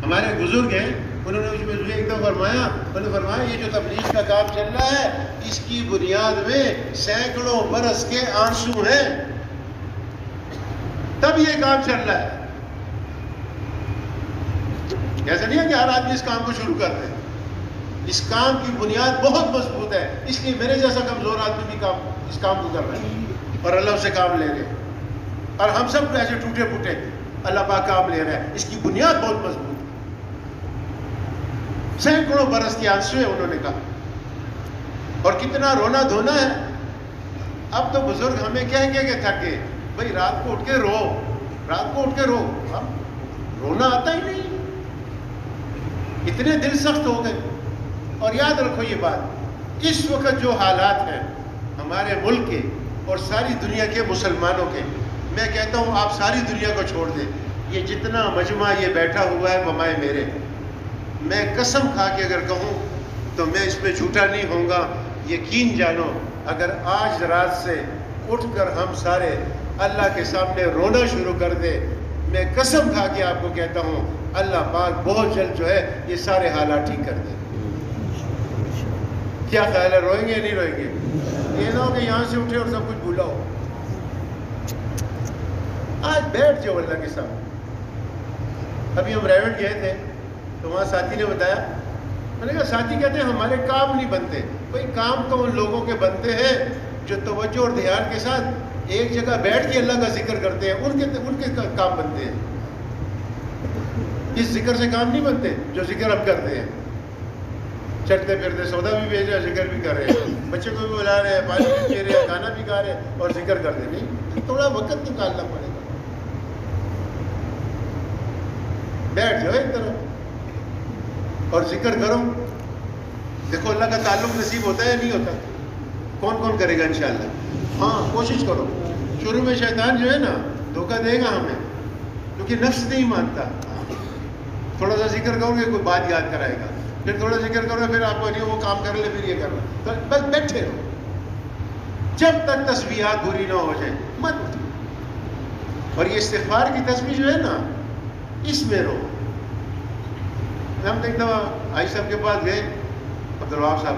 ہمارے بزرگ ہیں، انہوں نے مجھے ایک دم فرمایا، انہوں نے فرمایا یہ جو تبلیغ کا کام چل رہا ہے اس کی بنیاد میں سینکڑوں برس کے آنسو ہیں، تب یہ کام چل رہا ہے۔ ایسا نہیں ہے کہ ہر آدمی اس کام کو شروع کر دے، اس کام کی بنیاد بہت مضبوط ہے، اس لیے میرے جیسا کمزور آدمی بھی اس کام کو کر رہا ہے اور اللہ سے کام لے رہے ہیں، اور ہم سب ایسے ٹوٹے پھوٹے اللہ پاک کام لے رہے ہیں، اس کی بنیاد بہت مضبوط ہے۔ سینکڑوں برس کے آنسو ہیں انہوں نے کہا، اور کتنا رونا دھونا ہے۔ اب تو بزرگ ہمیں کہہ کے تھکے، بھائی رات کو اٹھ کے رو، رات کو اٹھ کے رو، اب رونا آتا ہی نہیں، اتنے دل سخت ہو گئے۔ اور یاد رکھو یہ بات، اس وقت جو حالات ہیں ہمارے ملک کے اور ساری دنیا کے مسلمانوں کے، میں کہتا ہوں آپ ساری دنیا کو چھوڑ دیں، یہ جتنا مجمع یہ بیٹھا ہوا ہے بمائے میرے، میں قسم کھا کے اگر کہوں تو میں اس پہ جھوٹا نہیں ہوں گا، یقین جانو اگر آج رات سے اٹھ کر ہم سارے اللہ کے سامنے رونا شروع کر دے، میں قسم کھا کے آپ کو کہتا ہوں اللہ پاک بہت جلد جو ہے یہ سارے حالات ٹھیک کر دے۔ کیا خیال ہے، روئیں گے یا نہیں روئیں گے؟ یہ نہ ہو کہ یہاں سے اٹھے اور سب کچھ بھولا ہو۔ آج بیٹھ جاؤ اللہ کے سامنے۔ ابھی ہم ریونٹ گئے تھے تو وہاں ساتھی نے بتایا، میں نے کہا ساتھی کہتے ہیں ہمارے کام نہیں بنتے۔ بھائی کام تو ان لوگوں کے بنتے ہیں جو توجہ اور دھیان کے ساتھ ایک جگہ بیٹھ کے اللہ کا ذکر کرتے ہیں، ان کے کام بنتے ہیں۔ اس ذکر سے کام نہیں بنتے جو ذکر ہم کرتے ہیں، چلتے پھرتے سودا بھی بھیج رہے ہیں، ذکر بھی کر رہے ہیں، بچے کو بھی بلا رہے ہیں، پانی بھی پی رہے ہیں، کھانا بھی کھا رہے ہیں اور ذکر کر رہے ہیں۔ نہیں، تھوڑا وقت نکالنا پڑے گا۔ بیٹھ جاؤ ایک طرف اور ذکر کرو۔ دیکھو اللہ کا تعلق نصیب ہوتا ہے یا نہیں ہوتا؟ کون کون کرے گا انشاءاللہ؟ ہاں کوشش کرو۔ شروع میں شیطان جو ہے نا دھوکہ دے گا ہمیں، کیونکہ نفس نہیں مانتا۔ تھوڑا سا ذکر کرو گے کوئی بات یاد کرائے گا، پھر تھوڑا ذکر کرو پھر آپ کو نہیں وہ کام کر لے، پھر یہ کرنا، تو بس بیٹھے رہو جب تک تسبیحات پوری نہ ہو جائے، مت اٹھو۔ اور یہ استغفار کی تسبیح جو ہے نا اس میں رہو۔ ہم ایک دفعہ آئی صاحب کے پاس گئے، عبدالوہاب صاحب،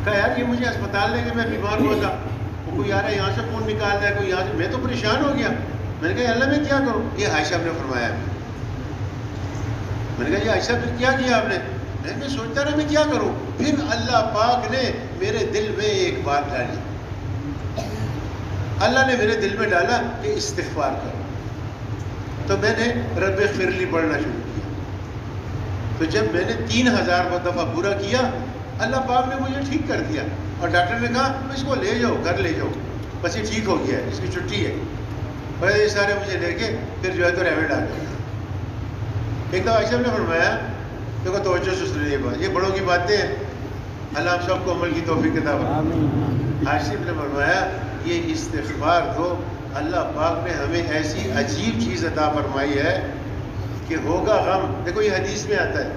کہا یار یہ مجھے اسپتال لے کے میں بیمار ہوا تھا، وہ کوئی آ رہا ہے یہاں سے فون نکال رہا ہے، کوئی یہاں سے، میں تو پریشان ہو گیا۔ میں نے کہا اللہ میں کیا کروں؟ یہ عائشہ نے فرمایا، میں نے کہا یہ عائشہ پھر کیا کیا آپ نے؟ میں سوچتا رہا میں کیا کروں، پھر اللہ پاک نے میرے دل میں ایک بات ڈالی، اللہ نے میرے دل میں ڈالا کہ استغفار کرو، تو میں نے رب اغفر لی پڑھنا شروع کیا۔ تو جب میں نے 3000 دفعہ پورا کیا، اللہ پاک نے مجھے ٹھیک کر دیا، اور ڈاکٹر نے کہا اس کو لے جاؤ گھر لے جاؤ، بس یہ ٹھیک ہو گیا ہے، اس کی چھٹی ہے۔ بڑے یہ سارے مجھے لے کے پھر جو ہے تو ریونٹ آ گیا۔ ایک دفعہ عائشہ نے فرمایا، دیکھو توجہ سے سنیے بات، یہ بڑوں کی باتیں ہیں، اللہ ہم سب کو عمل کی توفیق عطا فرمائے۔ عائشہ نے فرمایا یہ استغفار تو اللہ پاک نے ہمیں ایسی عجیب چیز عطا فرمائی ہے کہ ہوگا غم۔ دیکھو یہ حدیث میں آتا ہے،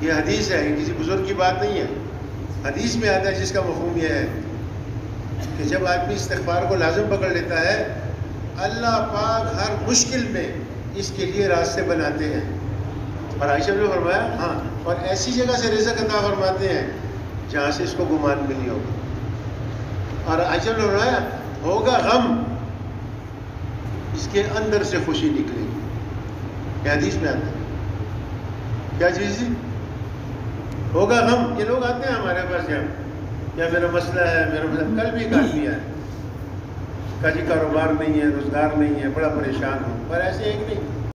یہ حدیث ہے، یہ کسی بزرگ کی بات نہیں ہے، حدیث میں آتا ہے، جس کا مفہوم یہ ہے کہ جب آدمی استغفار کو لازم پکڑ لیتا ہے، اللہ پاک ہر مشکل میں اس کے لیے راستے بناتے ہیں۔ اور عائشہ نے فرمایا ہاں، اور ایسی جگہ سے رزق عطا فرماتے ہیں جہاں سے اس کو گمان بھی نہیں ہوگا۔ اور عائشہ نے فرمایا ہوگا غم، اس کے اندر سے خوشی نکلے گی۔ یہ حدیث میں آتا ہے، کیا چیز ہوگا غم۔ یہ لوگ آتے ہیں ہمارے پاس یہاں، کیا میرا مسئلہ ہے، میرا مسئلہ، کل بھی ایک آدمی آیا، کہا جی کاروبار نہیں ہے، روزگار نہیں ہے، بڑا پریشان ہوں، پر ایسے ایک نہیں،